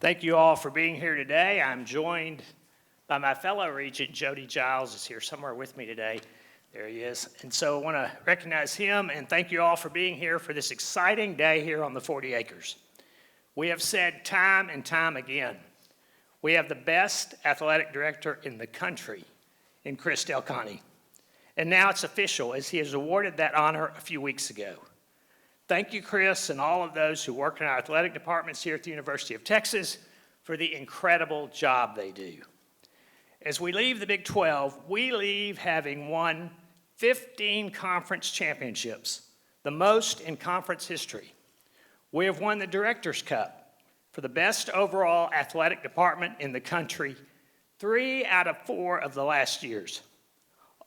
Thank you all for being here today. I'm joined by my fellow regent, Jody Giles, is here somewhere with me today. There he is. And so I want to recognize him and thank you all for being here for this exciting day here on the 40 acres. We have said time and time again, we have the best athletic director in the country in Chris Del Conte. And now it's official as he has awarded that honor a few weeks ago. Thank you, Chris, and all of those who work in our athletic departments here at the University of Texas for the incredible job they do. As we leave the Big 12, we leave having won 15 conference championships, the most in conference history. We have won the Director's Cup for the best overall athletic department in the country 3 out of 4 of the last years,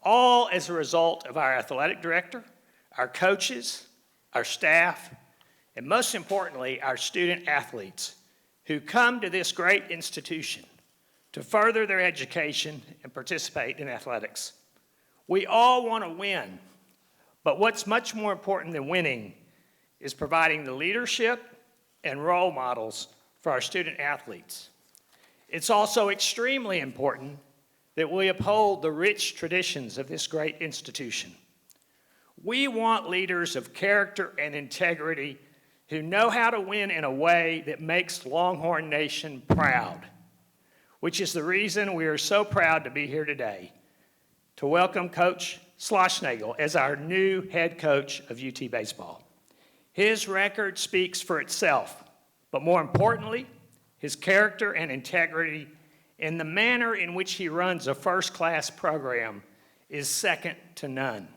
all as a result of our athletic director, our coaches, our staff, and most importantly, our student athletes who come to this great institution to further their education and participate in athletics. We all want to win, but what's much more important than winning is providing the leadership and role models for our student athletes. It's also extremely important that we uphold the rich traditions of this great institution. We want leaders of character and integrity who know how to win in a way that makes Longhorn Nation proud, which is the reason we are so proud to be here today to welcome Coach Schlossnagle as our new head coach of UT Baseball. His record speaks for itself, but more importantly, his character and integrity and the manner in which he runs a first-class program is second to none.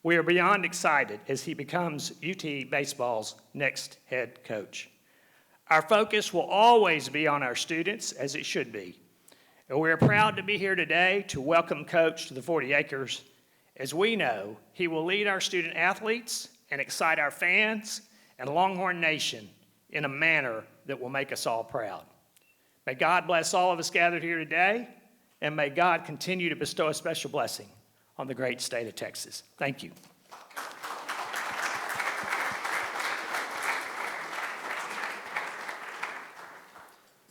We are beyond excited as he becomes UT Baseball's next head coach. Our focus will always be on our students, as it should be. And we are proud to be here today to welcome Coach to the 40 acres, as we know he will lead our student athletes and excite our fans and Longhorn Nation in a manner that will make us all proud. May God bless all of us gathered here today, and may God continue to bestow a special blessing on the great state of Texas. Thank you.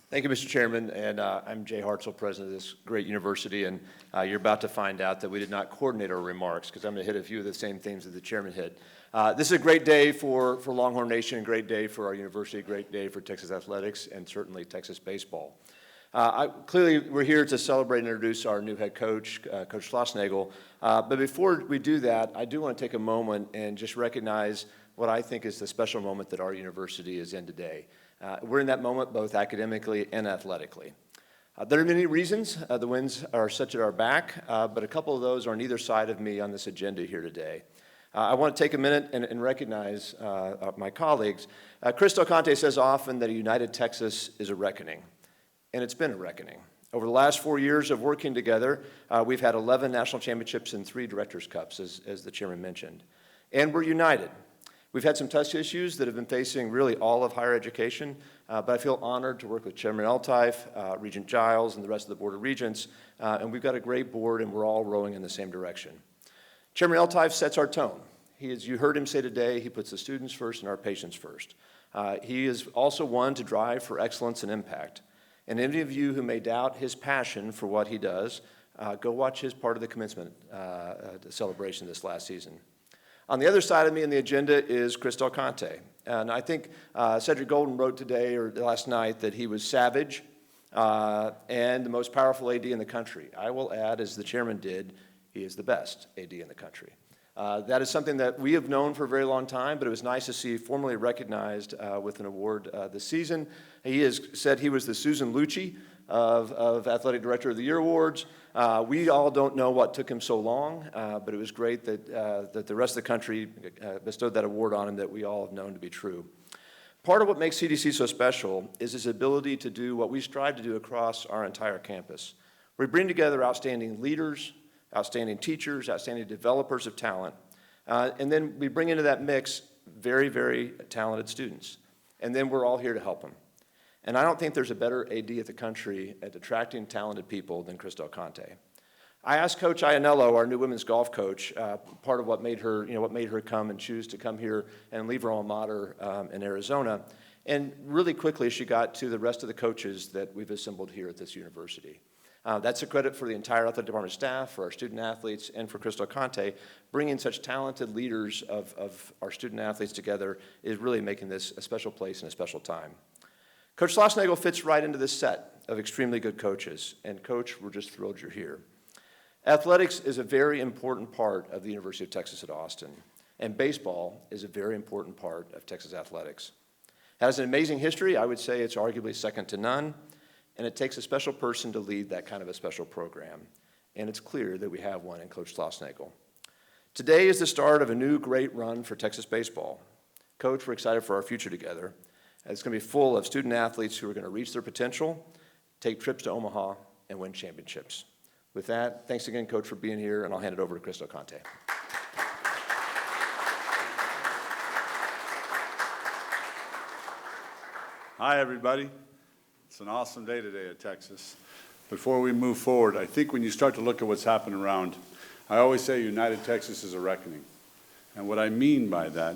Thank you, Mr. Chairman, and I'm Jay Hartzell, president of this great university, and you're about to find out that we did not coordinate our remarks because I'm going to hit a few of the same themes that the chairman hit. This is a great day for Longhorn Nation, a great day for our university, a great day for Texas athletics, and certainly Texas baseball. Clearly, we're here to celebrate and introduce our new head coach, Coach Schlossnagle. But before we do that, I do want to take a moment and just recognize what I think is the special moment that our university is in today. We're in that moment both academically and athletically. There are many reasons the winds are such at our back, but a couple of those are on either side of me on this agenda here today. I want to take a minute and recognize my colleagues. Chris Del Conte says often that a united Texas is a reckoning. And it's been a reckoning. Over the last 4 years of working together, we've had 11 national championships and 3 Directors' Cups, as the chairman mentioned. And we're united. We've had some touch issues that have been facing really all of higher education, but I feel honored to work with Chairman Eltife, Regent Giles, and the rest of the Board of Regents, and we've got a great board, and we're all rowing in the same direction. Chairman Eltife sets our tone. As you heard him say today, he puts the students first and our patients first. He is also one to drive for excellence and impact. And any of you who may doubt his passion for what he does, go watch his part of the commencement celebration this last season. On the other side of me on the agenda is Chris Del Conte. And I think Cedric Golden wrote today or last night that he was savage and the most powerful AD in the country. I will add, as the chairman did, he is the best AD in the country. That is something that we have known for a very long time, but it was nice to see formally recognized with an award this season. He has said he was the Susan Lucci of Athletic Director of the Year awards. We all don't know what took him so long, but it was great that the rest of the country bestowed that award on him that we all have known to be true. Part of what makes CDC so special is his ability to do what we strive to do across our entire campus. We bring together outstanding leaders, outstanding teachers, outstanding developers of talent, and then we bring into that mix very, very talented students. And then we're all here to help them. And I don't think there's a better AD at the country at attracting talented people than Chris Del Conte. I asked Coach Ianello, our new women's golf coach, part of what made her come and choose to come here and leave her alma mater in Arizona. And really quickly, she got to the rest of the coaches that we've assembled here at this university. That's a credit for the entire athletic department staff, for our student athletes, and for Crystal Conte. Bringing such talented leaders of our student athletes together is really making this a special place and a special time. Coach Schlossnagle fits right into this set of extremely good coaches. And Coach, we're just thrilled you're here. Athletics is a very important part of the University of Texas at Austin. And baseball is a very important part of Texas athletics. It has an amazing history. I would say it's arguably second to none. And it takes a special person to lead that kind of a special program. And it's clear that we have one in Coach Schlossnagle. Today is the start of a new great run for Texas baseball. Coach, we're excited for our future together. It's going to be full of student athletes who are going to reach their potential, take trips to Omaha, and win championships. With that, thanks again, Coach, for being here, and I'll hand it over to Crystal Conte. Hi, everybody. It's an awesome day today at Texas. Before we move forward, I think when you start to look at what's happening around, I always say United Texas is a reckoning. And what I mean by that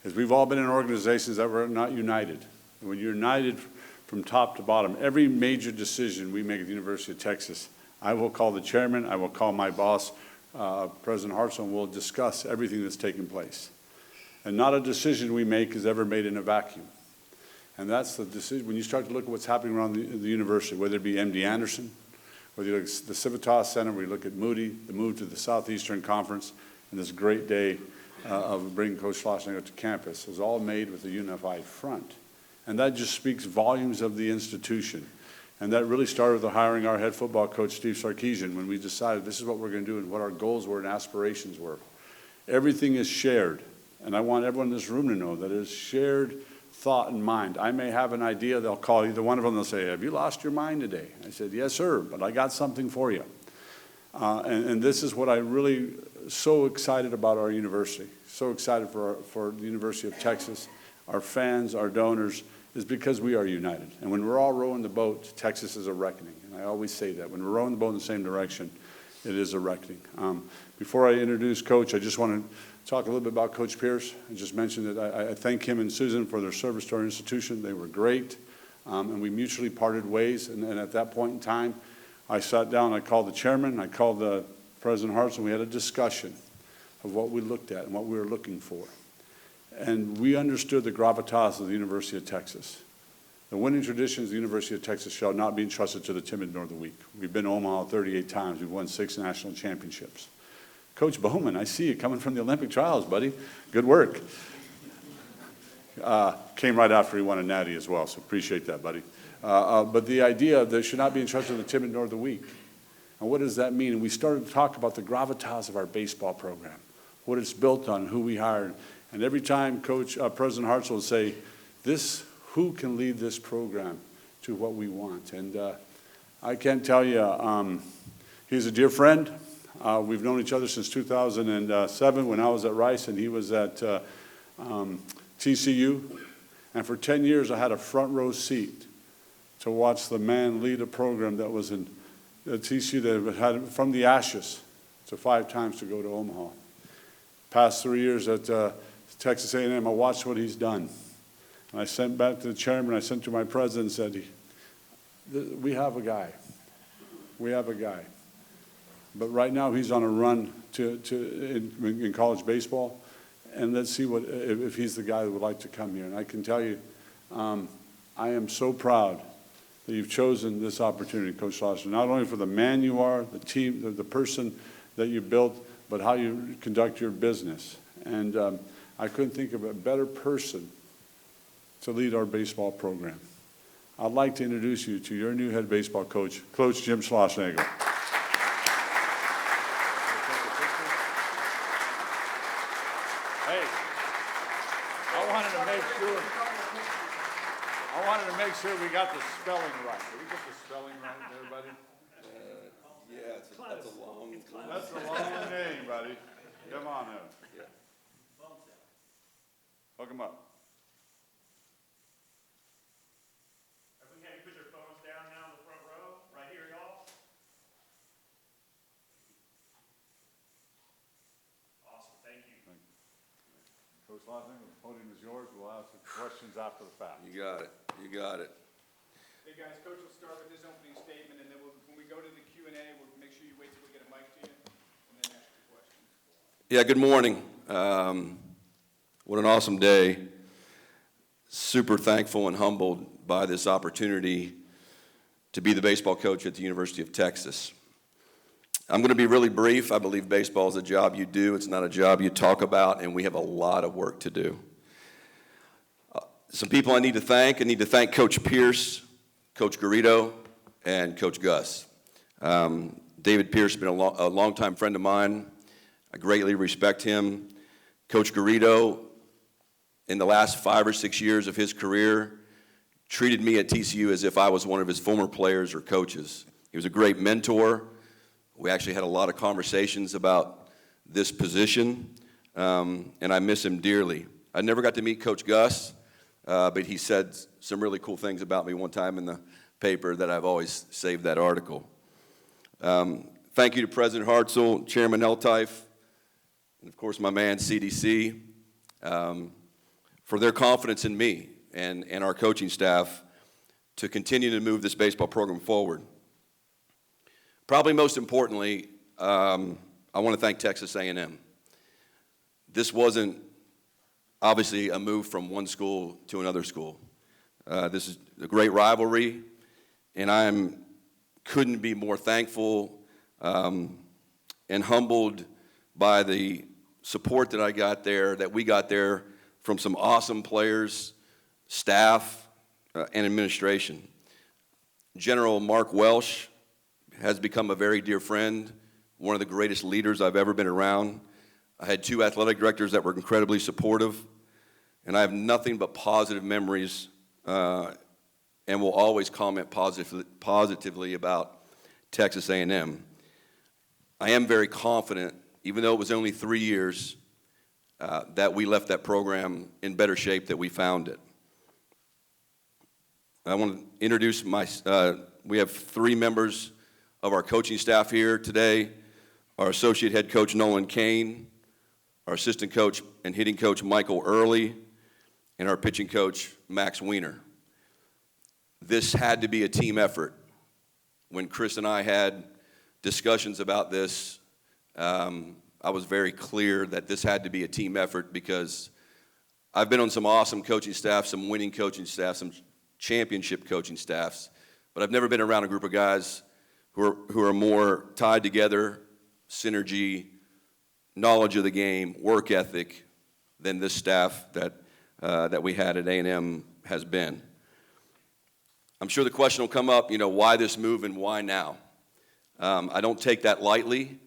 is we've all been in organizations that were not united. And when you're united from top to bottom, every major decision we make at the University of Texas, I will call the chairman, I will call my boss, President Hartzell, and we'll discuss everything that's taking place. And not a decision we make is ever made in a vacuum. And that's the decision. When you start to look at what's happening around the university, whether it be MD Anderson, whether you look at the Civitas Center, where you look at Moody, the move to the Southeastern Conference, and this great day of bringing Coach Schlossnagle to campus, was all made with a unified front. And that just speaks volumes of the institution. And that really started with hiring our head football coach, Steve Sarkisian, when we decided this is what we're going to do and what our goals were and aspirations were. Everything is shared. And I want everyone in this room to know that it is shared thought and mind. I may have an idea, they'll call either one of them, they'll say, have you lost your mind today? I said, yes, sir, but I got something for you. And this is what I really so excited about our university, so excited for the University of Texas, our fans, our donors, is because we are united. And when we're all rowing the boat, Texas is a reckoning. And I always say that. When we're rowing the boat in the same direction, it is a reckoning. Before I introduce Coach, I just want to talk a little bit about Coach Pierce. I just mentioned that I thank him and Susan for their service to our institution. They were great, and we mutually parted ways. And at that point in time, I sat down, I called the chairman, I called the President Hartzell, and we had a discussion of what we looked at and what we were looking for. And we understood the gravitas of the University of Texas. The winning traditions of the University of Texas shall not be entrusted to the timid nor the weak. We've been to Omaha 38 times. We've won 6 national championships. Coach Bowman, I see you coming from the Olympic trials, buddy. Good work. Came right after he won a natty as well, so appreciate that, buddy. But the idea that should not be entrusted to the timid nor the weak. And what does that mean? And we started to talk about the gravitas of our baseball program, what it's built on, who we hired. And every time President Hartzell would say, who can lead this program to what we want? And I can't tell you, he's a dear friend. We've known each other since 2007 when I was at Rice and he was at TCU. And for 10 years, I had a front row seat to watch the man lead a program that was in TCU that had from the ashes to 5 times to go to Omaha. Past 3 years at Texas A&M, I watched what he's done. And I sent back to the chairman, I sent to my president and said, we have a guy. We have a guy. But right now he's on a run in college baseball, and let's see if he's the guy that would like to come here. And I can tell you, I am so proud that you've chosen this opportunity, Coach Schlossnagle, not only for the man you are, the team, the person that you built, but how you conduct your business. And I couldn't think of a better person to lead our baseball program. I'd like to introduce you to your new head baseball coach, Coach Jim Schlossnagle. Sure, we got the spelling right. Did we get the spelling right, everybody? Yeah, that's a long name, buddy. Come on up. Yeah. Hook him up. Okay, put your phones down now in the front row, right here, y'all. Awesome, thank you. Coach Schlossnagle, the podium is yours. We'll ask questions after the fact. You got it. You got it. Hey, guys, Coach will start with his opening statement, and then when we go to the Q&A, we'll make sure you wait till we get a mic to you, and then ask your questions. Yeah, good morning. What an awesome day. Super thankful and humbled by this opportunity to be the baseball coach at the University of Texas. I'm going to be really brief. I believe baseball is a job you do. It's not a job you talk about, and we have a lot of work to do. Some people I need to thank. I need to thank Coach Pierce, Coach Garrido, and Coach Gus. David Pierce has been a longtime friend of mine. I greatly respect him. Coach Garrido, in the last 5 or 6 years of his career, treated me at TCU as if I was one of his former players or coaches. He was a great mentor. We actually had a lot of conversations about this position, and I miss him dearly. I never got to meet Coach Gus, but he said some really cool things about me one time in the paper that I've always saved that article. Thank you to President Hartzell, Chairman Eltife, and of course my man CDC, for their confidence in me and our coaching staff to continue to move this baseball program forward. Probably most importantly, I want to thank Texas A&M. This wasn't obviously a move from one school to another school. This is a great rivalry, and I couldn't be more thankful and humbled by the support that I got there, that we got there from some awesome players, staff, and administration. General Mark Welsh has become a very dear friend, one of the greatest leaders I've ever been around. I had 2 athletic directors that were incredibly supportive, and I have nothing but positive memories and will always comment positively about Texas A&M. I am very confident, even though it was only 3 years, that we left that program in better shape than we found it. I want to introduce we have 3 members of our coaching staff here today: our associate head coach, Nolan Kane, our assistant coach and hitting coach, Michael Early, and our pitching coach, Max Weiner. This had to be a team effort. When Chris and I had discussions about this, I was very clear that this had to be a team effort because I've been on some awesome coaching staff, some winning coaching staff, some championship coaching staffs, but I've never been around a group of guys who are more tied together, synergy, knowledge of the game, work ethic, than this staff that we had at A&M has been. I'm sure the question will come up, why this move and why now? I don't take that lightly.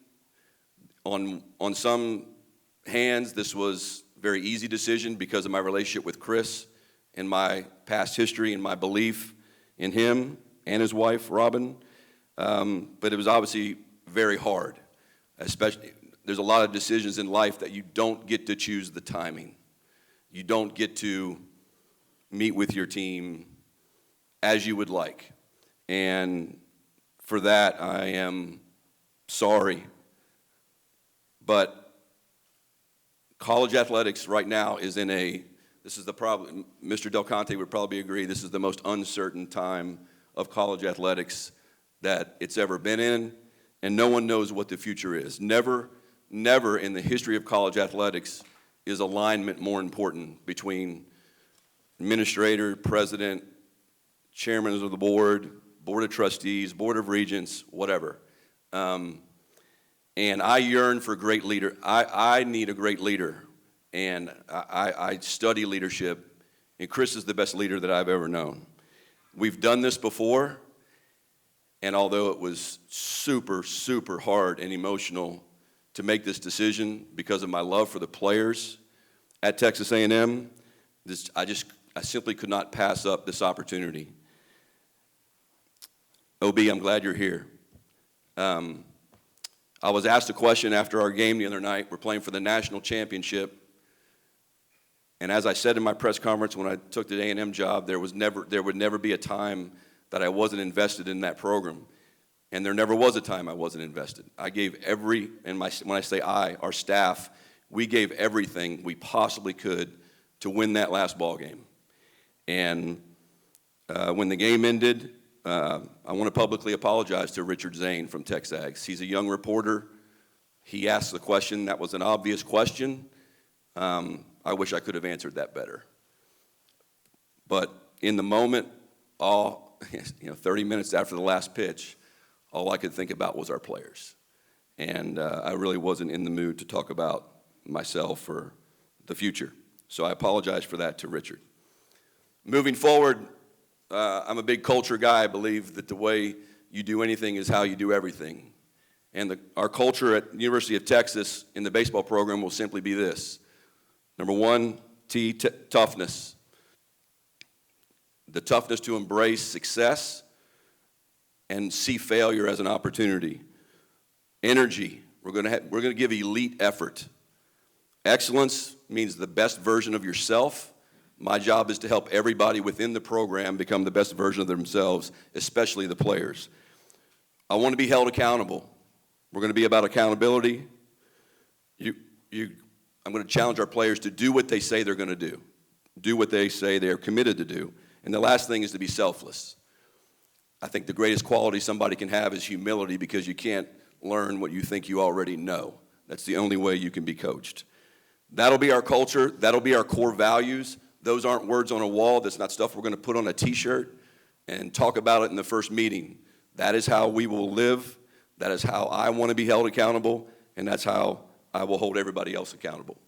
On some hands, this was a very easy decision because of my relationship with Chris and my past history and my belief in him and his wife, Robin. But it was obviously very hard. Especially, there's a lot of decisions in life that you don't get to choose the timing. You don't get to meet with your team as you would like. And for that, I am sorry. But college athletics right now is this is the problem. Mr. Del Conte would probably agree, this is the most uncertain time of college athletics that it's ever been in, and no one knows what the future is. Never in the history of college athletics is alignment more important between administrator, president, chairman of the board, board of trustees, board of regents, whatever. And I yearn for a great leader. I need a great leader, and I study leadership, and Chris is the best leader that I've ever known. We've done this before, and although it was super, super hard and emotional to make this decision because of my love for the players at Texas A&M, I simply could not pass up this opportunity. OB, I'm glad you're here. I was asked a question after our game the other night. We're playing for the national championship. And as I said in my press conference when I took the A&M job, there would never be a time that I wasn't invested in that program. And there never was a time I wasn't invested. I gave when I say I, our staff, we gave everything we possibly could to win that last ball game. And when the game ended, I want to publicly apologize to Richard Zane from TexAgs. He's a young reporter. He asked the question that was an obvious question. I wish I could have answered that better. But in the moment, 30 minutes after the last pitch, all I could think about was our players. And I really wasn't in the mood to talk about myself or the future. So I apologize for that to Richard. Moving forward, I'm a big culture guy. I believe that the way you do anything is how you do everything. And our culture at the University of Texas in the baseball program will simply be this. Number one, toughness. The toughness to embrace success and see failure as an opportunity. Energy. We're going to give elite effort. Excellence means the best version of yourself. My job is to help everybody within the program become the best version of themselves, especially the players. I want to be held accountable. We're going to be about accountability. I'm going to challenge our players to do what they say they're going to do. Do what they say they're committed to do. And the last thing is to be selfless. I think the greatest quality somebody can have is humility, because you can't learn what you think you already know. That's the only way you can be coached. That'll be our culture. That'll be our core values. Those aren't words on a wall. That's not stuff we're going to put on a T-shirt and talk about it in the first meeting. That is how we will live. That is how I want to be held accountable, and that's how I will hold everybody else accountable.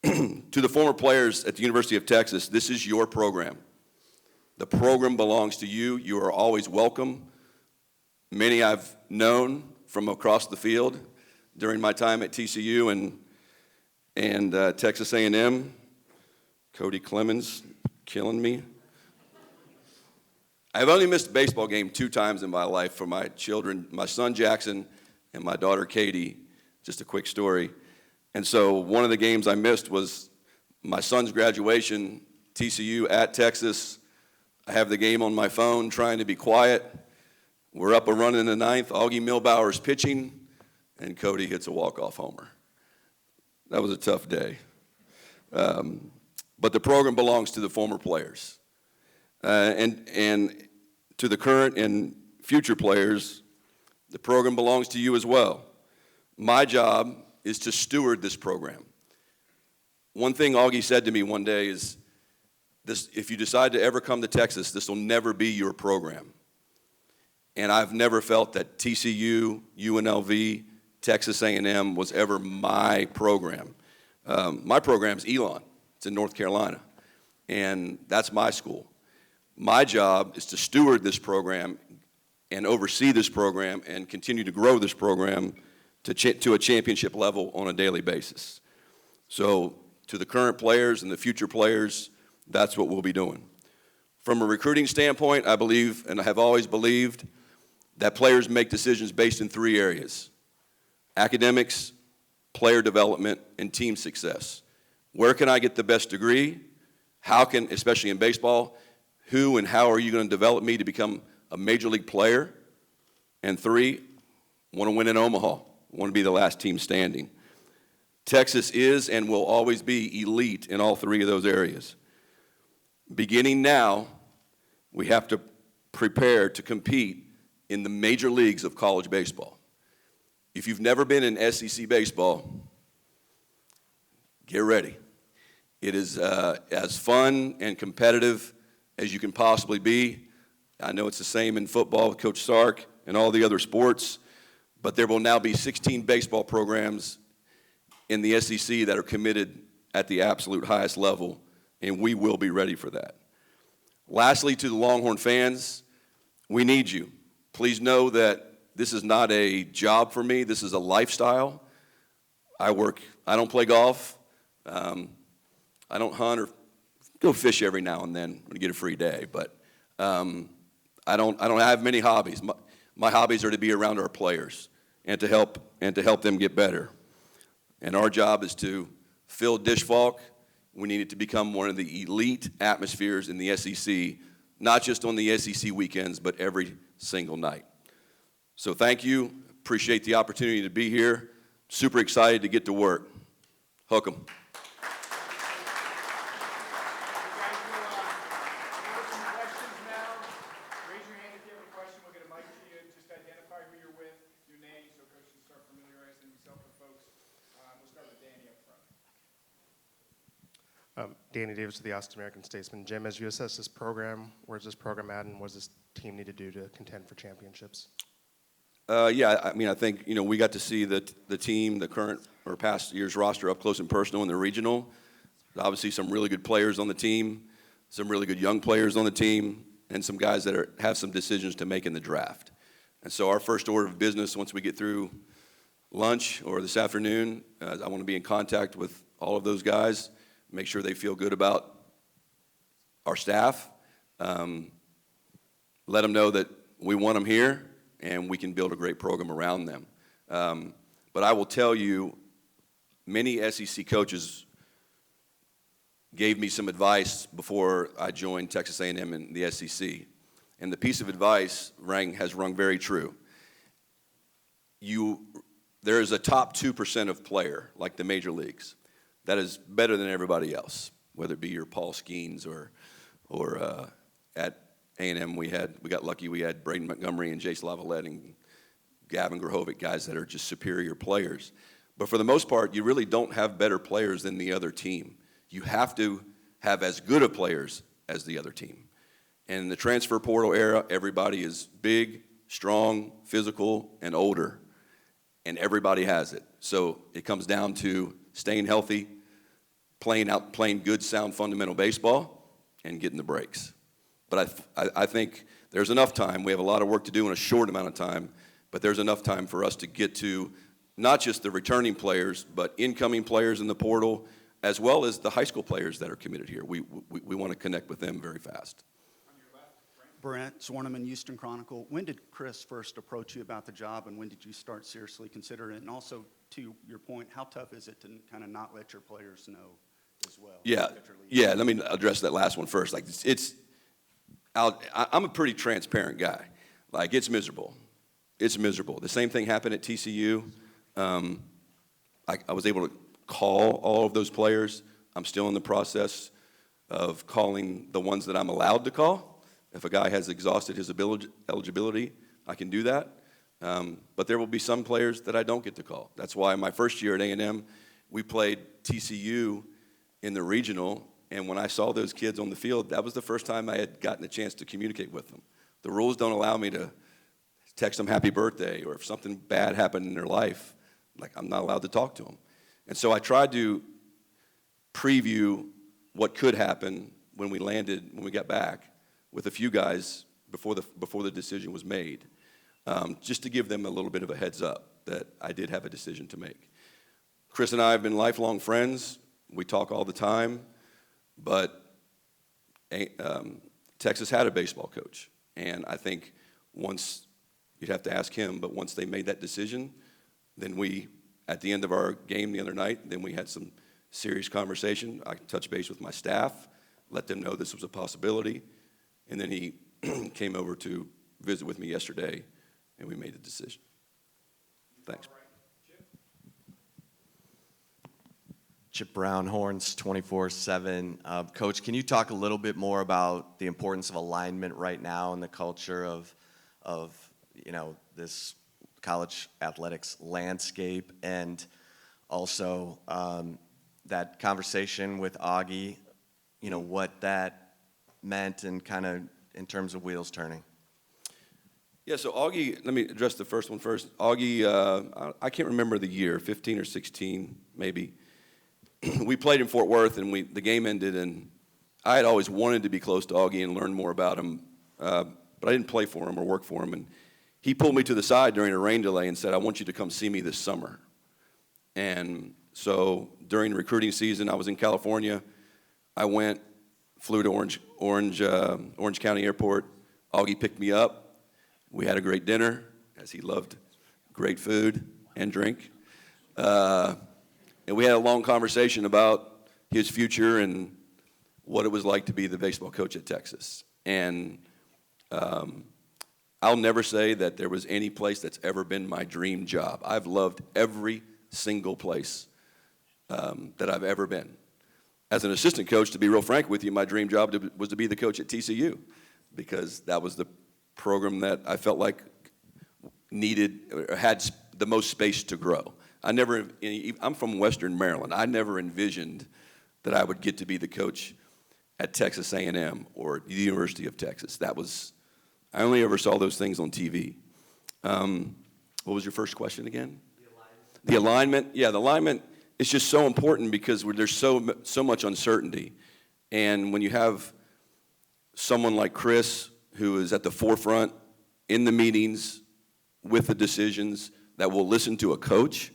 To the former players at the University of Texas, this is your program. The program belongs to you. You are always welcome. Many I've known from across the field during my time at TCU and Texas A&M. Cody Clemens, killing me. I've only missed a baseball game 2 times in my life for my children, my son Jackson and my daughter Katie. Just a quick story. And so one of the games I missed was my son's graduation, TCU at Texas. I have the game on my phone, trying to be quiet. We're up a run in the 9th. Augie Milbauer's pitching, and Cody hits a walk-off homer. That was a tough day. But the program belongs to the former players. And to the current and future players, the program belongs to you as well. My job is to steward this program. One thing Augie said to me one day is, if you decide to ever come to Texas, this will never be your program. And I've never felt that TCU, UNLV, Texas A&M was ever my program. My program's Elon. It's in North Carolina. And that's my school. My job is to steward this program and oversee this program and continue to grow this program to a championship level on a daily basis. So to the current players and the future players, that's what we'll be doing. From a recruiting standpoint, I believe, and I have always believed, that players make decisions based in 3 areas: academics, player development, and team success. Where can I get the best degree? How can, especially in baseball, who and how are you going to develop me to become a major league player? And 3, want to win in Omaha. Want to be the last team standing. Texas is and will always be elite in all 3 of those areas. Beginning now, we have to prepare to compete in the major leagues of college baseball. If you've never been in SEC baseball, get ready. It is as fun and competitive as you can possibly be. I know it's the same in football with Coach Sark and all the other sports, but there will now be 16 baseball programs in the SEC that are committed at the absolute highest level, and we will be ready for that. Lastly, to the Longhorn fans, we need you. Please know that this is not a job for me. This is a lifestyle. I don't play golf. I don't hunt or go fish every now and then when I get a free day, but I don't have many hobbies. My hobbies are to be around our players and to help them get better. And our job is to fill Dish Falk. We need it to become one of the elite atmospheres in the SEC, not just on the SEC weekends, but every single night. So thank you. Appreciate the opportunity to be here. Super excited to get to work. Hook 'em. You guys will, answer some questions now. Raise your hand if you have a question. We'll get a mic to you. Just identify who you're with, your name, so Coach can start familiarizing himself with folks. We'll start with Danny up front. Danny Davis with the Austin American Statesman. Jim, as you assess this program, where's this program at, and what does this team need to do to contend for championships? Yeah, I mean, I think, we got to see the team, the current or past year's roster up close and personal in the regional. Obviously, some really good players on the team, some really good young players on the team, and some guys that have some decisions to make in the draft. And so our first order of business, once we get through lunch or this afternoon, I want to be in contact with all of those guys, make sure they feel good about our staff, let them know that we want them here, and we can build a great program around them. But I will tell you, many SEC coaches gave me some advice before I joined Texas A&M in the SEC. And the piece of advice has rung very true. There is a top 2% of player, like the major leagues, that is better than everybody else, whether it be your Paul Skeens or at A&M we got lucky. We had Braden Montgomery and Jace Lavalette and Gavin Grahovic, guys that are just superior players. But for the most part, you really don't have better players than the other team. You have to have as good of players as the other team. And in the transfer portal era, everybody is big, strong, physical, and older. And everybody has it. So it comes down to staying healthy, playing good, sound, fundamental baseball, and getting the breaks. But I think there's enough time. We have a lot of work to do in a short amount of time, but there's enough time for us to get to not just the returning players, but incoming players in the portal, as well as the high school players that are committed here. We want to connect with them very fast. Brent Zorneman, Houston Chronicle. When did Chris first approach you about the job, and when did you start seriously considering it? And also, to your point, how tough is it to kind of not let your players know as well? Yeah. Let me address that last one first. Like I'm a pretty transparent guy. Like it's miserable. It's miserable. The same thing happened at TCU. I was able to call all of those players. I'm still in the process of calling the ones that I'm allowed to call. If a guy has exhausted his eligibility, I can do that. But there will be some players that I don't get to call. That's why my first year at A&M, we played TCU in the regional, and when I saw those kids on the field, that was the first time I had gotten a chance to communicate with them. The rules don't allow me to text them happy birthday, or if something bad happened in their life, like I'm not allowed to talk to them. And so I tried to preview what could happen when we got back, with a few guys before the decision was made, just to give them a little bit of a heads up that I did have a decision to make. Chris and I have been lifelong friends. We talk all the time, but Texas had a baseball coach, and I think once, you'd have to ask him, but once they made that decision, then at the end of our game the other night, then we had some serious conversation. I touched base with my staff, let them know this was a possibility. And then he came over to visit with me yesterday, and we made the decision. Thanks. Chip Brown, Horns 24/7. Coach, can you talk a little bit more about the importance of alignment right now in the culture of this college athletics landscape, and also that conversation with Augie, what that meant and kind of in terms of wheels turning? Yeah, so Augie, let me address the first one first. Augie, I can't remember the year, 15 or 16 maybe. We played in Fort Worth, and the game ended, and I had always wanted to be close to Augie and learn more about him, but I didn't play for him or work for him. And he pulled me to the side during a rain delay and said, "I want you to come see me this summer." And so during the recruiting season, I was in California. I flew to Orange County Airport. Augie picked me up. We had a great dinner, as he loved great food and drink. And we had a long conversation about his future and what it was like to be the baseball coach at Texas. And I'll never say that there was any place that's ever been my dream job. I've loved every single place that I've ever been. As an assistant coach, to be real frank with you, my dream job was to be the coach at TCU, because that was the program that I felt like needed or had the most space to grow. I'm from Western Maryland. I never envisioned that I would get to be the coach at Texas A&M or the University of Texas. I only ever saw those things on TV. What was your first question again? The alignment. Yeah, the alignment is just so important because there's so much uncertainty. And when you have someone like Chris, who is at the forefront in the meetings with the decisions, that will listen to a coach.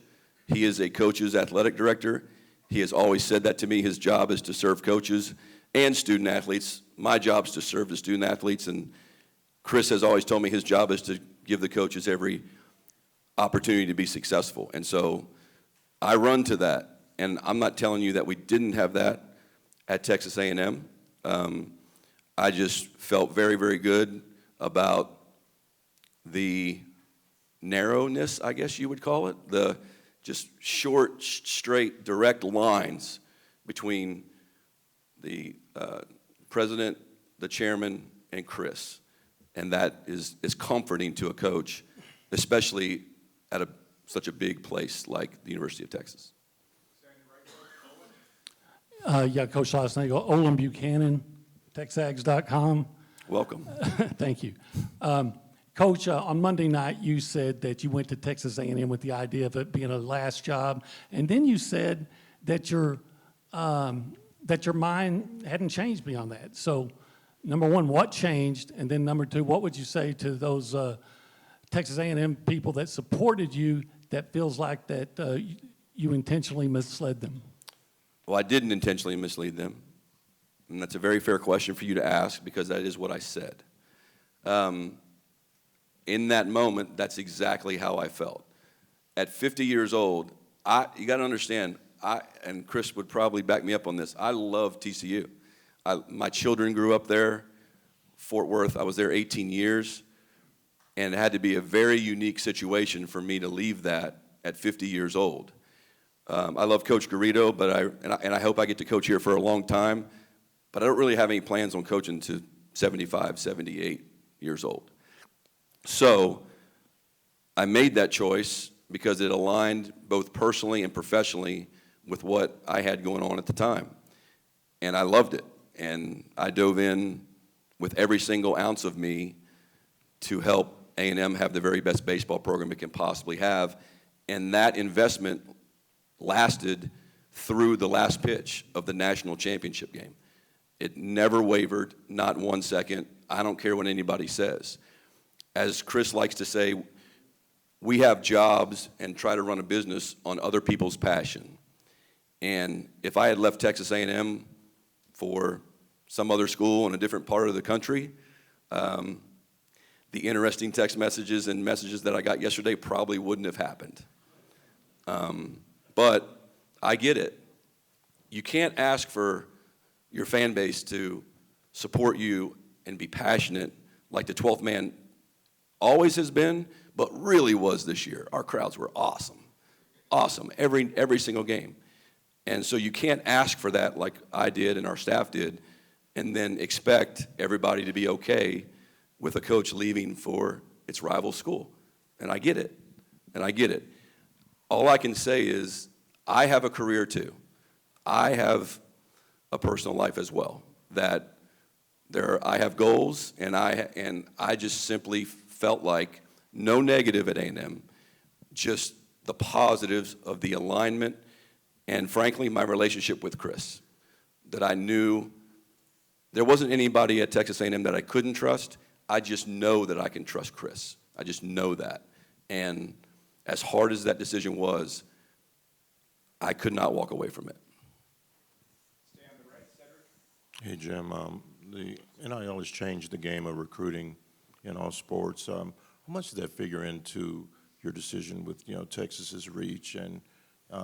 He is a coach's athletic director. He has always said that to me. His job is to serve coaches and student athletes. My job is to serve the student athletes, and Chris has always told me his job is to give the coaches every opportunity to be successful. And so I run to that, and I'm not telling you that we didn't have that at Texas A&M. I just felt very, very good about the narrowness, I guess you would call it, the just short, straight, direct lines between the president, the chairman, and Chris. And that is comforting to a coach, especially at such a big place like the University of Texas. Yeah, Coach Schlossnagle, Olin Buchanan, TexAgs.com. Welcome. Thank you. Coach, on Monday night, you said that you went to Texas A&M with the idea of it being a last job, and then you said that your mind hadn't changed beyond that. So, number one, what changed? And then number two, what would you say to those Texas A&M people that supported you that feels like that you intentionally misled them? Well, I didn't intentionally mislead them, and that's a very fair question for you to ask because that is what I said. In that moment, that's exactly how I felt. At 50 years old, you got to understand, and Chris would probably back me up on this, I love TCU. My children grew up there, Fort Worth. I was there 18 years, and it had to be a very unique situation for me to leave that at 50 years old. I love Coach Garrido, and I hope I get to coach here for a long time, but I don't really have any plans on coaching to 75, 78 years old. So I made that choice because it aligned both personally and professionally with what I had going on at the time. And I loved it. And I dove in with every single ounce of me to help A&M have the very best baseball program it can possibly have. And that investment lasted through the last pitch of the national championship game. It never wavered, not 1 second. I don't care what anybody says. As Chris likes to say, we have jobs and try to run a business on other people's passion. And if I had left Texas A&M for some other school in a different part of the country, the interesting text messages and messages that I got yesterday probably wouldn't have happened. But I get it. You can't ask for your fan base to support you and be passionate like the 12th man always has been, but really was this year. Our crowds were awesome. Awesome, every single game. And so you can't ask for that like I did and our staff did, and then expect everybody to be okay with a coach leaving for its rival school. And I get it, and I get it. All I can say is I have a career too. I have a personal life as well, that I have goals, and I just simply felt like no negative at A&M, just the positives of the alignment and, frankly, my relationship with Chris, that I knew there wasn't anybody at Texas A&M that I couldn't trust. I just know that I can trust Chris. I just know that. And as hard as that decision was, I could not walk away from it. Stay on the right, Cedric. Hey, Jim, the NIL has changed the game of recruiting in all sports. How much does that figure into your decision with, Texas's reach and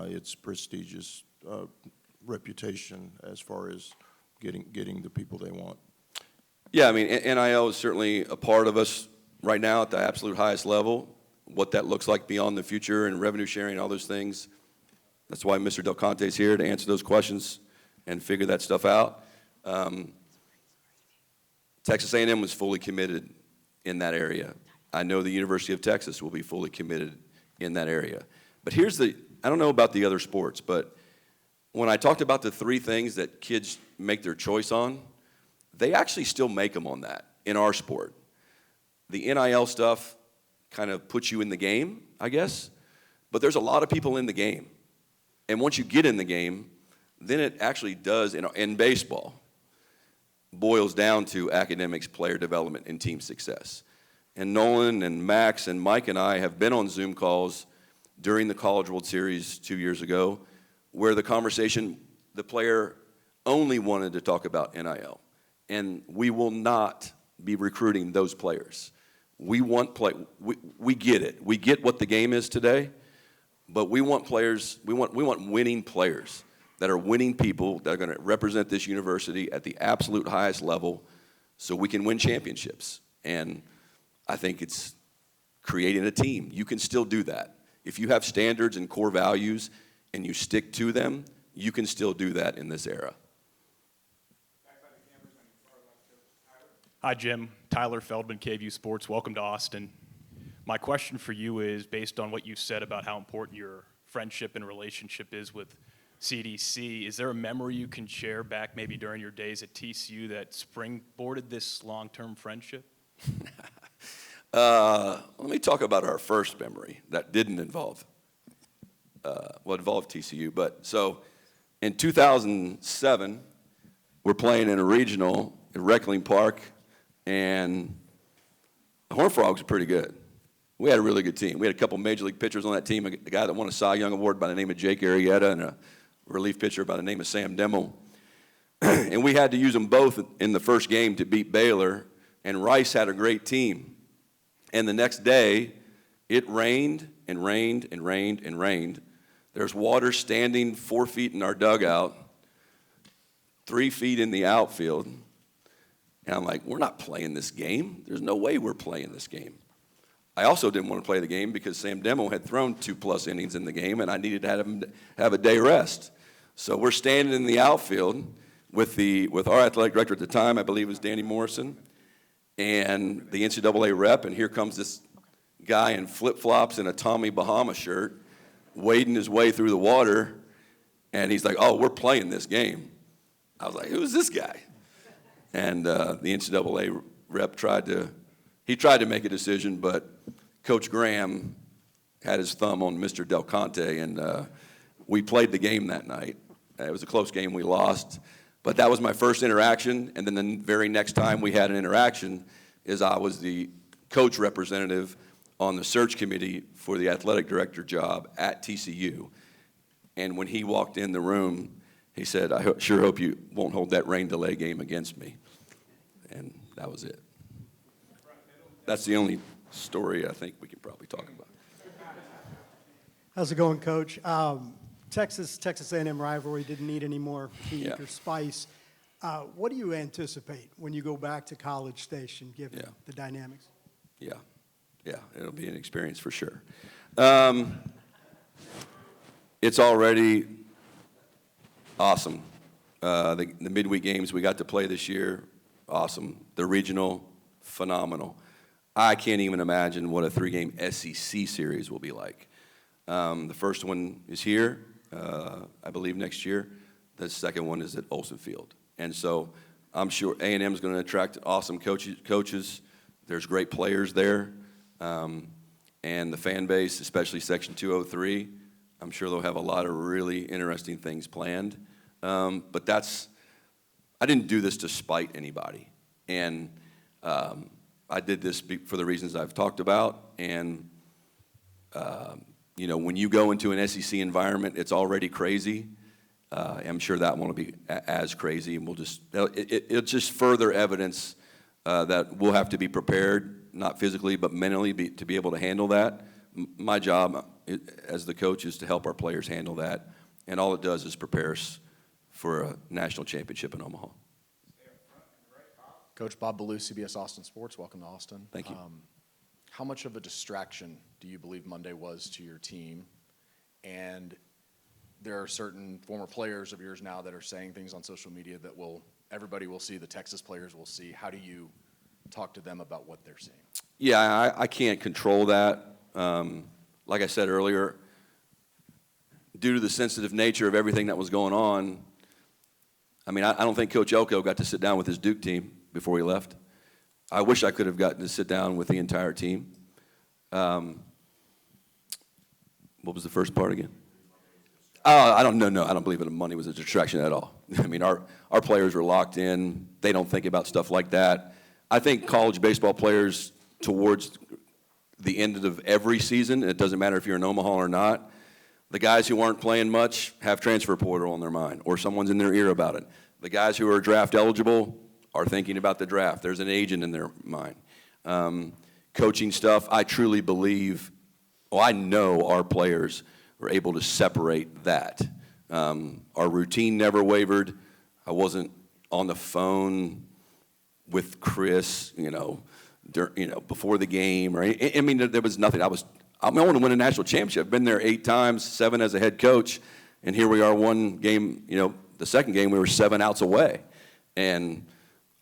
its prestigious reputation as far as getting the people they want? Yeah, I mean, NIL is certainly a part of us right now at the absolute highest level. What that looks like beyond the future and revenue sharing and all those things, That's why Mr. Del Conte is here to answer those questions and figure that stuff out. Texas A&M was fully committed in that area. I know the University of Texas will be fully committed in that area. But I don't know about the other sports, but when I talked about the three things that kids make their choice on, they actually still make them on that in our sport. The NIL stuff kind of puts you in the game, I guess, but there's a lot of people in the game. And once you get in the game, then it actually does, in baseball, boils down to academics, player development, and team success. And Nolan and Max and Mike and I have been on Zoom calls during the College World Series 2 years ago where the player only wanted to talk about NIL. And we will not be recruiting those players. We get it. We get what the game is today, but we want players, we want winning players that are winning people that are going to represent this university at the absolute highest level so we can win championships. And I think it's creating a team. You can still do that. If you have standards and core values and you stick to them, you can still do that in this era. Hi, Jim. Tyler Feldman, KVU Sports. Welcome to Austin. My question for you is, based on what you said about how important your friendship and relationship is with CDC, is there a memory you can share back maybe during your days at TCU that springboarded this long-term friendship? Let me talk about our first memory that didn't involve, involved TCU. But so in 2007, we're playing in a regional at Reckling Park, and the Horned Frogs are pretty good. We had a really good team. We had a couple major league pitchers on that team, a guy that won a Cy Young Award by the name of Jake Arrieta and a relief pitcher by the name of Sam Demmel. And we had to use them both in the first game to beat Baylor, and Rice had a great team. And the next day, it rained and rained and rained and rained. There's water standing 4 feet in our dugout, 3 feet in the outfield. And I'm like, we're not playing this game. There's no way we're playing this game. I also didn't want to play the game because Sam Demmel had thrown 2+ innings in the game, and I needed to have a day rest. So we're standing in the outfield with our athletic director at the time, I believe it was Danny Morrison, and the NCAA rep, and here comes this guy in flip-flops and a Tommy Bahama shirt, wading his way through the water, and he's like, oh, we're playing this game. I was like, who's this guy? And the NCAA rep tried to make a decision, but Coach Graham had his thumb on Mr. Del Conte, and we played the game that night. It was a close game. We lost. But that was my first interaction, and then the very next time we had an interaction is I was the coach representative on the search committee for the athletic director job at TCU. And when he walked in the room, he said, I sure hope you won't hold that rain delay game against me. And that was it. That's the only story I think we can probably talk about. How's it going, Coach? Texas A&M rivalry didn't need any more heat or spice. What do you anticipate when you go back to College Station, given the dynamics? Yeah, it'll be an experience for sure. It's already awesome. The midweek games we got to play this year, awesome. The regional, phenomenal. I can't even imagine what a 3-game SEC series will be like. The first one is here, I believe next year. The second one is at Olsen Field. And so I'm sure A&M is going to attract awesome coaches. There's great players there. And the fan base, especially Section 203, I'm sure they'll have a lot of really interesting things planned. But I didn't do this to spite anybody. And I did this for the reasons I've talked about. And, when you go into an SEC environment, it's already crazy. I'm sure that won't be as crazy. And it'll just further evidence that we'll have to be prepared, not physically, but mentally to be able to handle that. My job as the coach is to help our players handle that. And all it does is prepare us for a national championship in Omaha. Coach Bob Ballou, CBS Austin Sports. Welcome to Austin. Thank you. How much of a distraction do you believe Monday was to your team? And there are certain former players of yours now that are saying things on social media that everybody will see, the Texas players will see. How do you talk to them about what they're saying? Yeah, I can't control that. Like I said earlier, due to the sensitive nature of everything that was going on, I mean, I don't think Coach Elko got to sit down with his Duke team before he left. I wish I could have gotten to sit down with the entire team. What was the first part again? I don't know. No, I don't believe that money was a distraction at all. I mean, our players were locked in. They don't think about stuff like that. I think college baseball players towards the end of every season, it doesn't matter if you're in Omaha or not, the guys who aren't playing much have transfer portal on their mind, or someone's in their ear about it. The guys who are draft eligible are thinking about the draft. There's an agent in their mind. Coaching stuff, I truly believe, I know our players were able to separate that. Our routine never wavered. I wasn't on the phone with Chris, before the game, or I mean, there was nothing. I want to win a national championship. I've been there 8 times, 7 as a head coach, and here we are, one game. The second game we were 7 outs away, and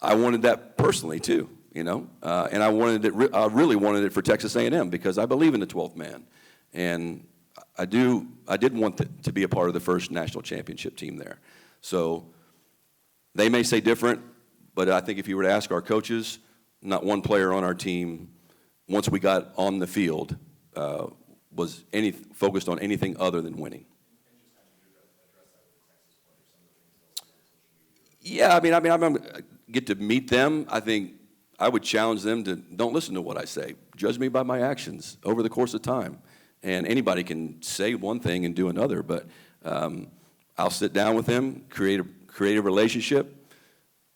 I wanted that personally too. And I wanted it. I really wanted it for Texas A&M because I believe in the 12th man, and I did want to be a part of the first national championship team there. So they may say different, but I think if you were to ask our coaches, not one player on our team, once we got on the field, was focused on anything other than winning. Yeah, I mean, I get to meet them. I think I would challenge them to don't listen to what I say. Judge me by my actions over the course of time. And anybody can say one thing and do another, but I'll sit down with them, create a relationship.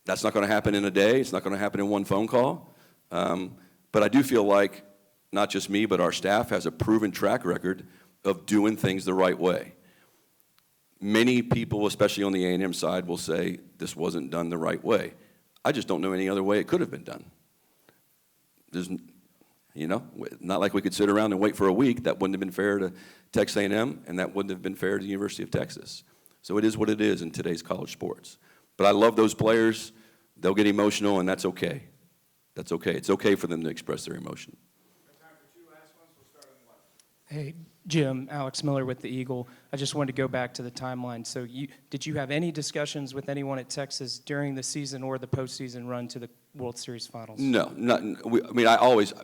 That's not going to happen in a day. It's not going to happen in one phone call. But I do feel like not just me, but our staff has a proven track record of doing things the right way. Many people, especially on the A&M side, will say this wasn't done the right way. I just don't know any other way it could have been done. There's, not like we could sit around and wait for a week. That wouldn't have been fair to Texas A&M, and that wouldn't have been fair to the University of Texas. So it is what it is in today's college sports. But I love those players. They'll get emotional, and that's okay. That's okay. It's okay for them to express their emotion. Hey, Jim, Alex Miller with the Eagle. I just wanted to go back to the timeline. So did you have any discussions with anyone at Texas during the season or the postseason run to the World Series finals? No.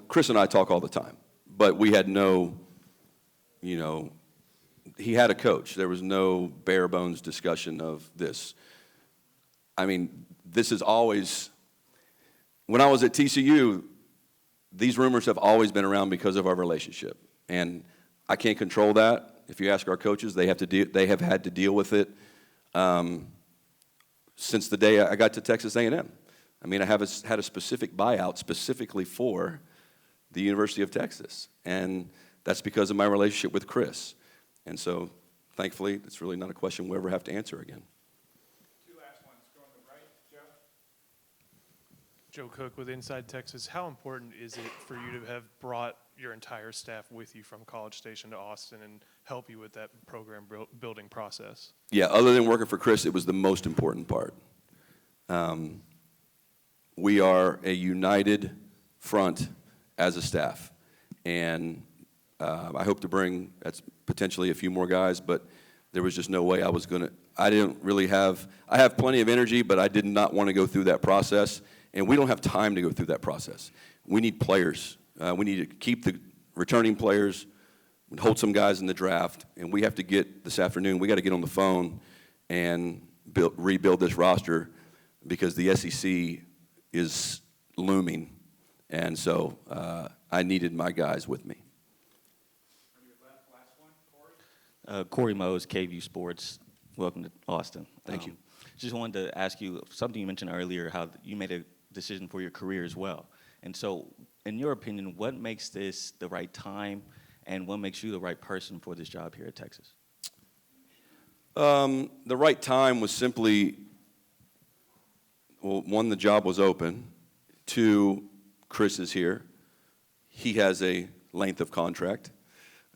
Chris and I talk all the time, but we had no, he had a coach. There was no bare bones discussion of this. I mean, this is always, when I was at TCU, these rumors have always been around because of our relationship. And I can't control that. If you ask our coaches, they have had to deal with it since the day I got to Texas A&M. I mean, I had a specific buyout specifically for the University of Texas, and that's because of my relationship with Chris. And so, thankfully, it's really not a question we'll ever have to answer again. Two last ones. Go on the right, Joe. Joe Cook with Inside Texas. How important is it for you to have brought your entire staff with you from College Station to Austin and help you with that program building process? Yeah, other than working for Chris, it was the most important part. We are a united front as a staff, and I hope to bring potentially a few more guys, but there was just no way I have plenty of energy, but I did not want to go through that process, and we don't have time to go through that process. We need players. We need to keep the returning players, hold some guys in the draft, and we have to get, this afternoon, we got to get on the phone and rebuild this roster because the SEC is looming, and so I needed my guys with me. Corey Mose, KVU Sports. Welcome to Austin. Thank you. Just wanted to ask you something you mentioned earlier, how you made a decision for your career as well. And so, in your opinion, what makes this the right time, and what makes you the right person for this job here at Texas? The right time was simply, well, one, the job was open. 2, Chris is here. He has a length of contract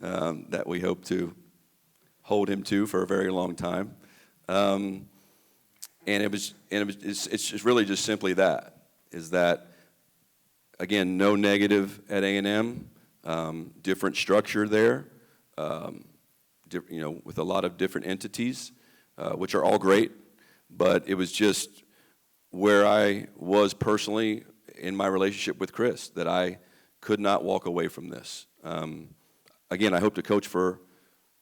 that we hope to hold him to for a very long time. It's just really just simply that, is that, again, no negative at A&M, different structure there, with a lot of different entities, which are all great, but it was just where I was personally in my relationship with Chris, that I could not walk away from this. Again, I hope to coach for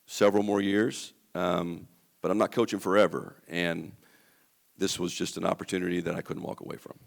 several more years, but I'm not coaching forever, and this was just an opportunity that I couldn't walk away from.